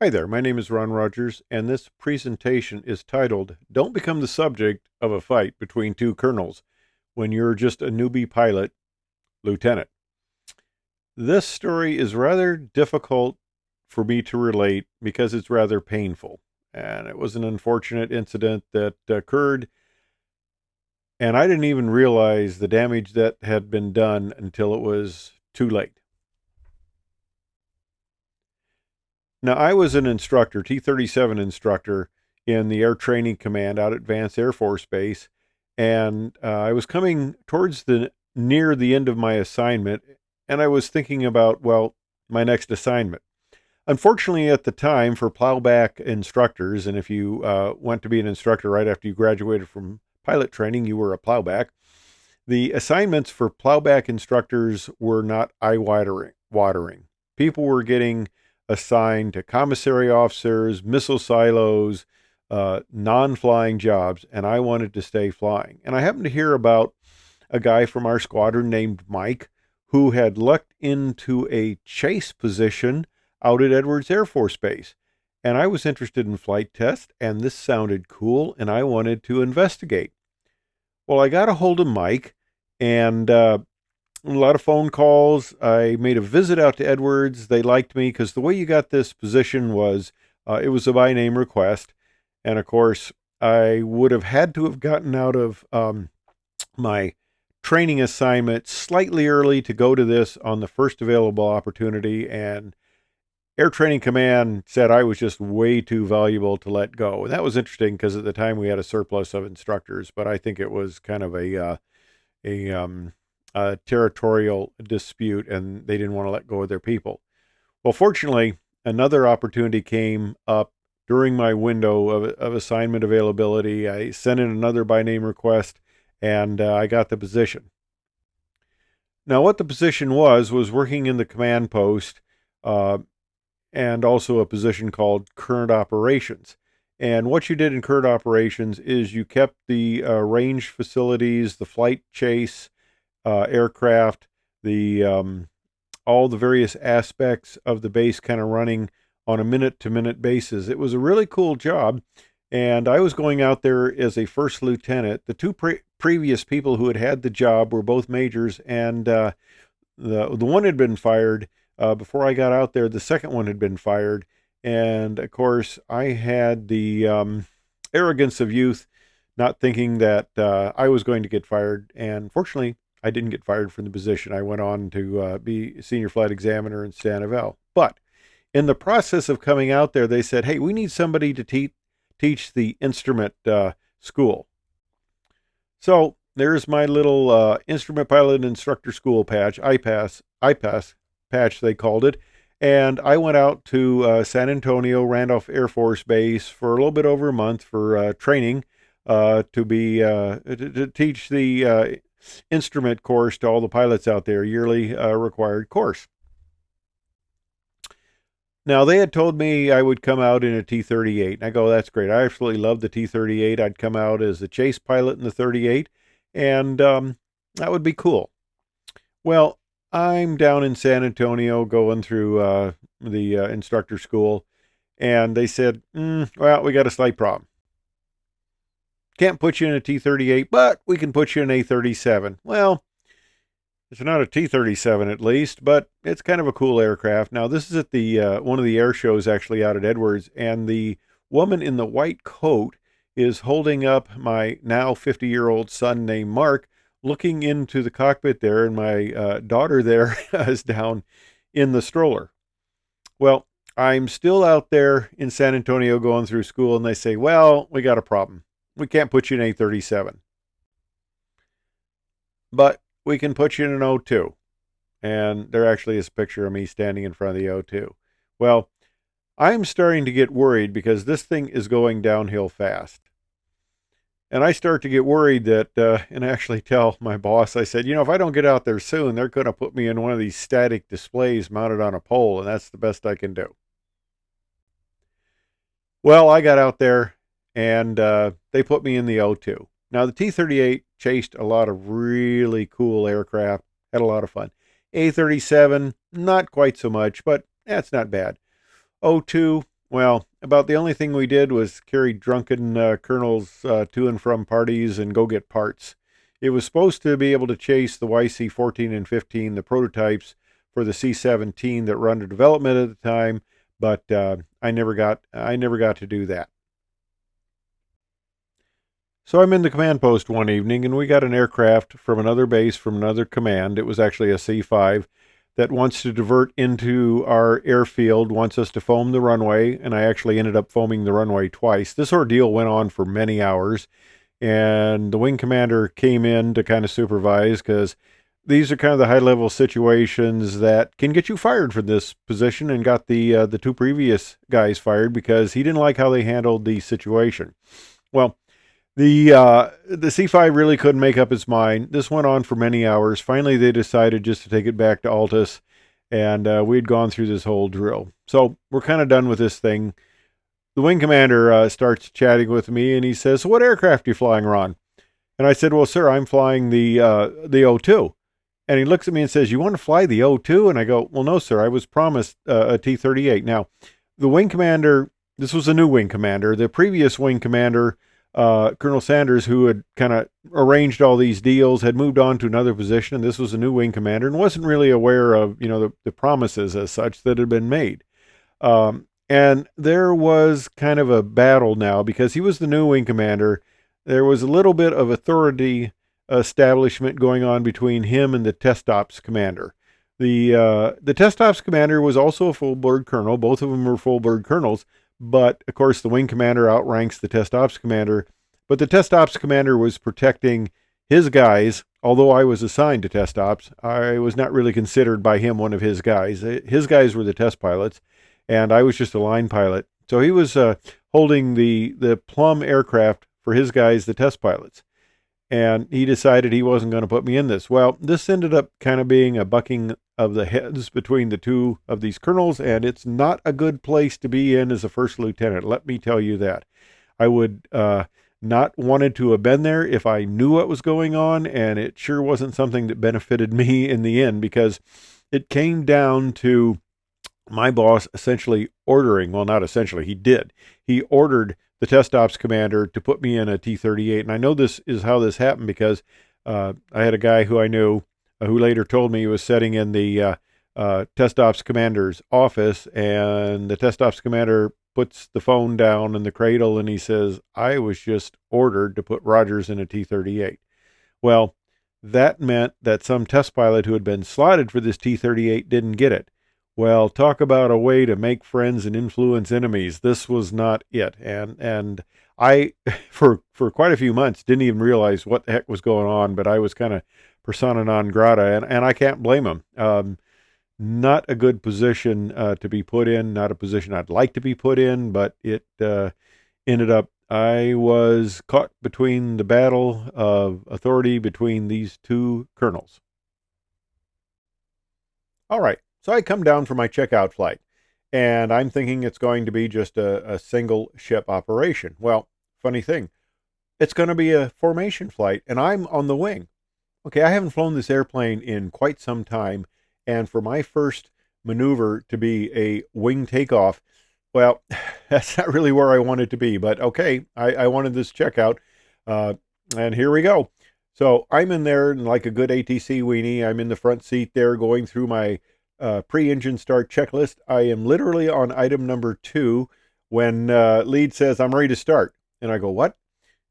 Hi there, my name is Ron Rogers, and this presentation is titled, Don't Become the Subject of a Fight Between Two Colonels When You're Just a Newbie Pilot, Lieutenant. This story is rather difficult for me to relate because it's rather painful. And it was an unfortunate incident that occurred, and I didn't even realize the damage that had been done until it was too late. Now, I was an instructor, T-37 instructor in the Air Training Command out at Vance Air Force Base, and I was coming towards the near the end of my assignment, and I was thinking about, well, my next assignment. Unfortunately, at the time, for plowback instructors, and if you went to be an instructor right after you graduated from pilot training, you were a plowback. The assignments for plowback instructors were not eye-watering. People were getting assigned to commissary officers, missile silos, non-flying jobs, and I wanted to stay flying. And I happened to hear about a guy from our squadron named Mike who had lucked into a chase position out at Edwards Air Force Base. And I was interested in flight test, and this sounded cool, and I wanted to investigate. Well, I got a hold of Mike, and a lot of phone calls. I made a visit out to Edwards. They liked me because the way you got this position was it was a by name request. And of course, I would have had to have gotten out of my training assignment slightly early to go to this on the first available opportunity. And Air Training Command said I was just way too valuable to let go. And that was interesting because at the time we had a surplus of instructors, but I think it was kind of a territorial dispute, and they didn't want to let go of their people. Well, fortunately, another opportunity came up during my window of assignment availability. I sent in another by name request, and I got the position. Now, what the position was working in the command post, uh, and also a position called current operations. And what you did in current operations is you kept the range facilities, the flight chase, aircraft, the all the various aspects of the base kind of running on a minute-to-minute basis. It was a really cool job, and I was going out there as a first lieutenant. The two previous people who had had the job were both majors, and the one had been fired before I got out there. The second one had been fired, and of course I had the arrogance of youth, not thinking that I was going to get fired. And fortunately, I didn't get fired from the position. I went on to be senior flight examiner in Stanivel. But in the process of coming out there, they said, "Hey, we need somebody to teach the instrument school." So there's my little instrument pilot instructor school patch, IPAS patch they called it. And I went out to San Antonio Randolph Air Force Base for a little bit over a month for training to teach the instrument course to all the pilots out there, yearly required course. Now, they had told me I would come out in a T-38, and I go, that's great. I absolutely love the T-38. I'd come out as a chase pilot in the 38, and that would be cool. Well, I'm down in San Antonio going through the instructor school, and they said, well, we got a slight problem. Can't put you in a T-38, but we can put you in a A-37. Well, it's not a T-37 at least, but it's kind of a cool aircraft. Now, this is at the one of the air shows actually out at Edwards, and the woman in the white coat is holding up my now 50-year-old son named Mark, looking into the cockpit there, and my daughter there is down in the stroller. Well, I'm still out there in San Antonio going through school, and they say, well, we got a problem. We can't put you in A-37. But we can put you in an O2. And there actually is a picture of me standing in front of the O2. Well, I'm starting to get worried because this thing is going downhill fast. And I start to get worried that, and actually tell my boss, I said, if I don't get out there soon, they're going to put me in one of these static displays mounted on a pole, and that's the best I can do. Well, I got out there, and they put me in the O2. Now, the T-38 chased a lot of really cool aircraft, had a lot of fun. A-37, not quite so much, but that's not bad. O2 Well, about the only thing we did was carry drunken colonels to and from parties and go get parts. It was supposed to be able to chase the YC-14 and 15, the prototypes for the C-17 that were under development at the time, but I never got to do that. So I'm in the command post one evening, and we got an aircraft from another base, from another command. It was actually a C-5 that wants to divert into our airfield, wants us to foam the runway, and I actually ended up foaming the runway twice. This ordeal went on for many hours, and the wing commander came in to kind of supervise, because these are kind of the high-level situations that can get you fired from this position, and got the two previous guys fired because he didn't like how they handled the situation. Well, the C5 really couldn't make up its mind. This went on for many hours. Finally, they decided just to take it back to Altus, and we'd gone through this whole drill. So we're kind of done with this thing. The wing commander starts chatting with me, and he says, "So what aircraft are you flying, Ron?" And I said, "Well, sir, I'm flying the O2." And he looks at me and says, "You want to fly the O2?" And I go, "Well, no, sir. I was promised a T-38." Now, the wing commander, this was a new wing commander. The previous wing commander, Colonel Sanders, who had kind of arranged all these deals, had moved on to another position, and this was a new wing commander, and wasn't really aware of, the promises as such that had been made. And there was kind of a battle now, because he was the new wing commander. There was a little bit of authority establishment going on between him and the test ops commander. The test ops commander was also a full bird colonel. Both of them were full bird colonels. But, of course, the wing commander outranks the test ops commander. But the test ops commander was protecting his guys. Although I was assigned to test ops, I was not really considered by him one of his guys. His guys were the test pilots, and I was just a line pilot. So he was holding the plum aircraft for his guys, the test pilots. And he decided he wasn't going to put me in this. Well, this ended up kind of being a bucking of the heads between the two of these colonels, and it's not a good place to be in as a first lieutenant. Let me tell you that. I would not wanted to have been there if I knew what was going on, and it sure wasn't something that benefited me in the end, because it came down to my boss essentially ordering, well, not essentially, he did. He ordered the test ops commander to put me in a T-38. And I know this is how this happened, because I had a guy who I knew who later told me he was sitting in the test ops commander's office, and the test ops commander puts the phone down in the cradle, and he says, "I was just ordered to put Rogers in a T-38. Well, that meant that some test pilot who had been slotted for this T-38 didn't get it. Well, talk about a way to make friends and influence enemies. This was not it. And I, for quite a few months, didn't even realize what the heck was going on, but I was kind of persona non grata, and I can't blame him. Not a good position to be put in, not a position I'd like to be put in, but it ended up, I was caught between the battle of authority between these two colonels. All right. So I come down for my checkout flight, and I'm thinking it's going to be just a single ship operation. Well, funny thing, it's going to be a formation flight, and I'm on the wing. Okay, I haven't flown this airplane in quite some time, and for my first maneuver to be a wing takeoff, well, that's not really where I wanted to be, but okay, I wanted this checkout, and here we go. So I'm in there, and like a good ATC weenie, I'm in the front seat there going through my pre-engine start checklist. I am literally on item number 2 when lead says, "I'm ready to start." And I go, "What?"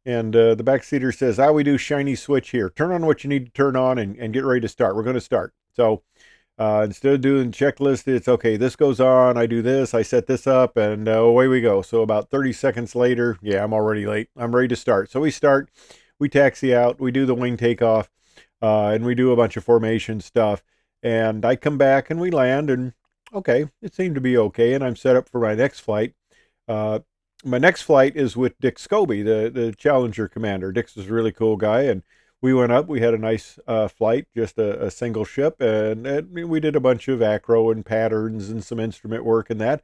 And the backseater says, "We do shiny switch here. Turn on what you need to turn on and get ready to start. We're going to start." So instead of doing checklist, it's okay. This goes on. I do this. I set this up, and away we go. So about 30 seconds later, yeah, I'm already late. I'm ready to start. So we start. We taxi out. We do the wing takeoff, and we do a bunch of formation stuff. And I come back and we land, and okay, it seemed to be okay. And I'm set up for my next flight. My next flight is with Dick Scobie, the Challenger commander. Dick's is a really cool guy, and we went up. We had a nice flight, just a single ship, and we did a bunch of acro and patterns and some instrument work and that.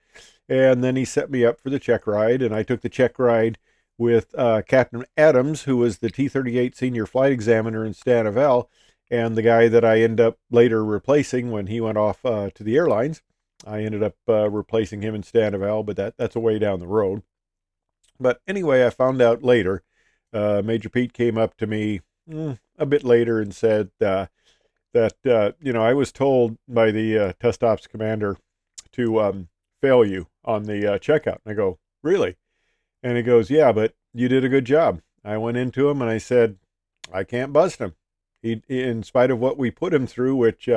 And then he set me up for the check ride, and I took the check ride with Captain Adams, who was the T-38 senior flight examiner in Stanivel, and the guy that I end up later replacing when he went off to the airlines. I ended up replacing him in Stanival, but that's a way down the road. But anyway, I found out later. Major Pete came up to me a bit later and said that I was told by the test ops commander to fail you on the checkout. And I go, really? And he goes, yeah, but you did a good job. I went into him and I said, I can't bust him. He in spite of what we put him through, which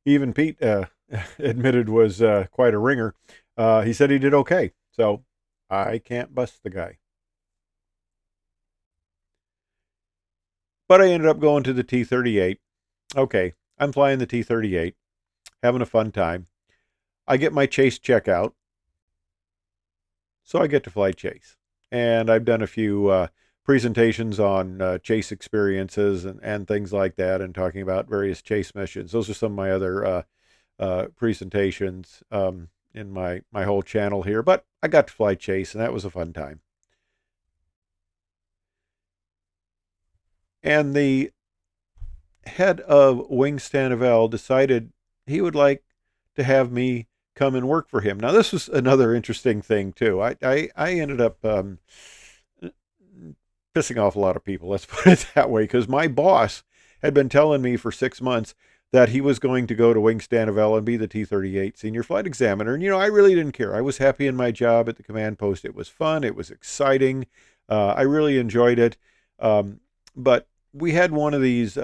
even Pete admitted was quite a ringer, he said he did okay. So I can't bust the guy. But I ended up going to the T-38. Okay, I'm flying the T-38, having a fun time. I get my chase checkout, so I get to fly chase. And I've done a few presentations on chase experiences and things like that, and talking about various chase missions. Those are some of my other presentations in my whole channel here. But I got to fly chase, and that was a fun time. And the head of Wing Stanival decided he would like to have me come and work for him. Now, this was another interesting thing, too. I ended up pissing off a lot of people, let's put it that way, because my boss had been telling me for 6 months that he was going to go to Wing Stanival and be the T-38 senior flight examiner. And, I really didn't care. I was happy in my job at the command post. It was fun. It was exciting. I really enjoyed it. But we had one of these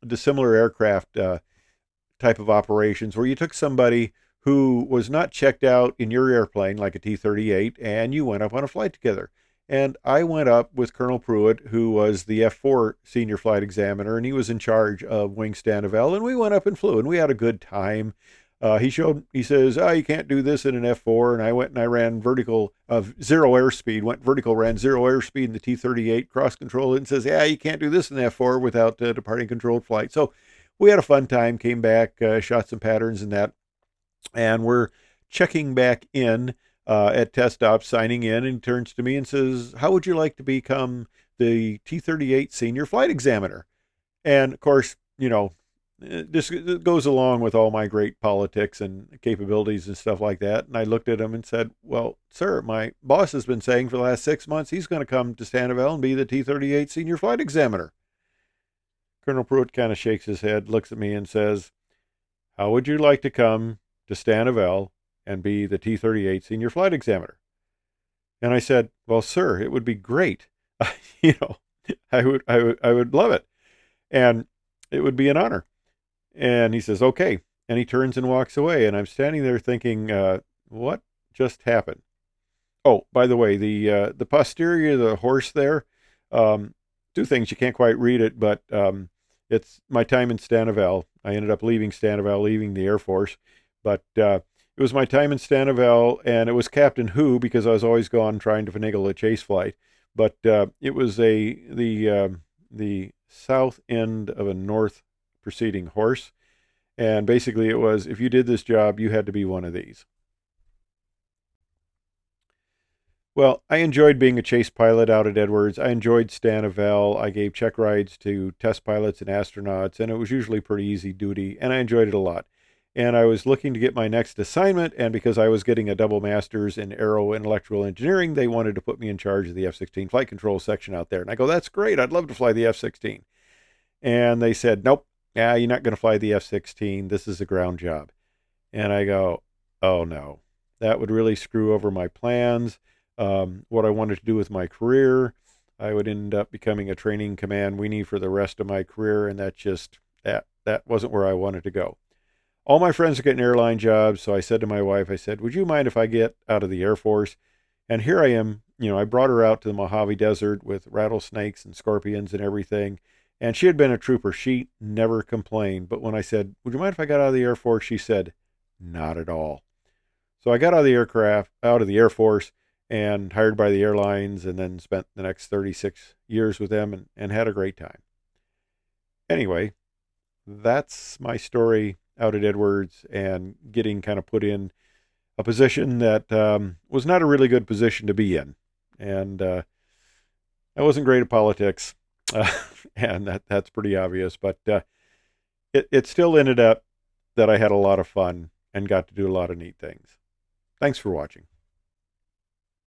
dissimilar aircraft type of operations where you took somebody who was not checked out in your airplane, like a T-38, and you went up on a flight together. And I went up with Colonel Pruitt, who was the F4 senior flight examiner, and he was in charge of Wing Stanival, and we went up and flew, and we had a good time. He says, you can't do this in an F4, and I went and I ran vertical of zero airspeed, went vertical, ran zero airspeed in the T-38, cross control it, and says, you can't do this in F4 without departing controlled flight. So we had a fun time, came back, shot some patterns and that, and we're checking back in at test ops, signing in, and he turns to me and says, how would you like to become the T-38 senior flight examiner? And of course, this goes along with all my great politics and capabilities and stuff like that. And I looked at him and said, well, sir, my boss has been saying for the last 6 months he's going to come to Stanival and be the T-38 senior flight examiner. Colonel Pruitt kind of shakes his head, looks at me and says, how would you like to come to Stanival and be the T-38 senior flight examiner? And I said, well, sir, it would be great. I would love it. And it would be an honor. And he says, okay. And he turns and walks away. And I'm standing there thinking, what just happened? Oh, by the way, the posterior of the horse there, two things. You can't quite read it, but it's my time in Stanival. I ended up leaving Stanival, leaving the Air Force. But it was my time in Stanival, and it was Captain Who, because I was always gone trying to finagle a chase flight. But it was the south end of a north proceeding horse. And basically it was, if you did this job, you had to be one of these. Well, I enjoyed being a chase pilot out at Edwards. I enjoyed Stanival. I gave check rides to test pilots and astronauts, and it was usually pretty easy duty, and I enjoyed it a lot. And I was looking to get my next assignment, and because I was getting a double master's in aero and electrical engineering, they wanted to put me in charge of the F-16 flight control section out there. And I go, that's great. I'd love to fly the F-16. And they said, nope, you're not going to fly the F-16. This is a ground job. And I go, oh no, that would really screw over my plans. What I wanted to do with my career. I would end up becoming a training command weenie for the rest of my career, and that wasn't where I wanted to go. All my friends are getting airline jobs, so I said to my wife, I said, would you mind if I get out of the Air Force? And here I am, I brought her out to the Mojave Desert with rattlesnakes and scorpions and everything, and she had been a trooper. She never complained, but when I said, would you mind if I got out of the Air Force? She said, not at all. So I got out of the Air Force, and hired by the airlines, and then spent the next 36 years with them and had a great time. Anyway, that's my story out at Edwards and getting kind of put in a position that was not a really good position to be in. And I wasn't great at politics, and that's pretty obvious, but it still ended up that I had a lot of fun, and got to do a lot of neat things. Thanks for watching.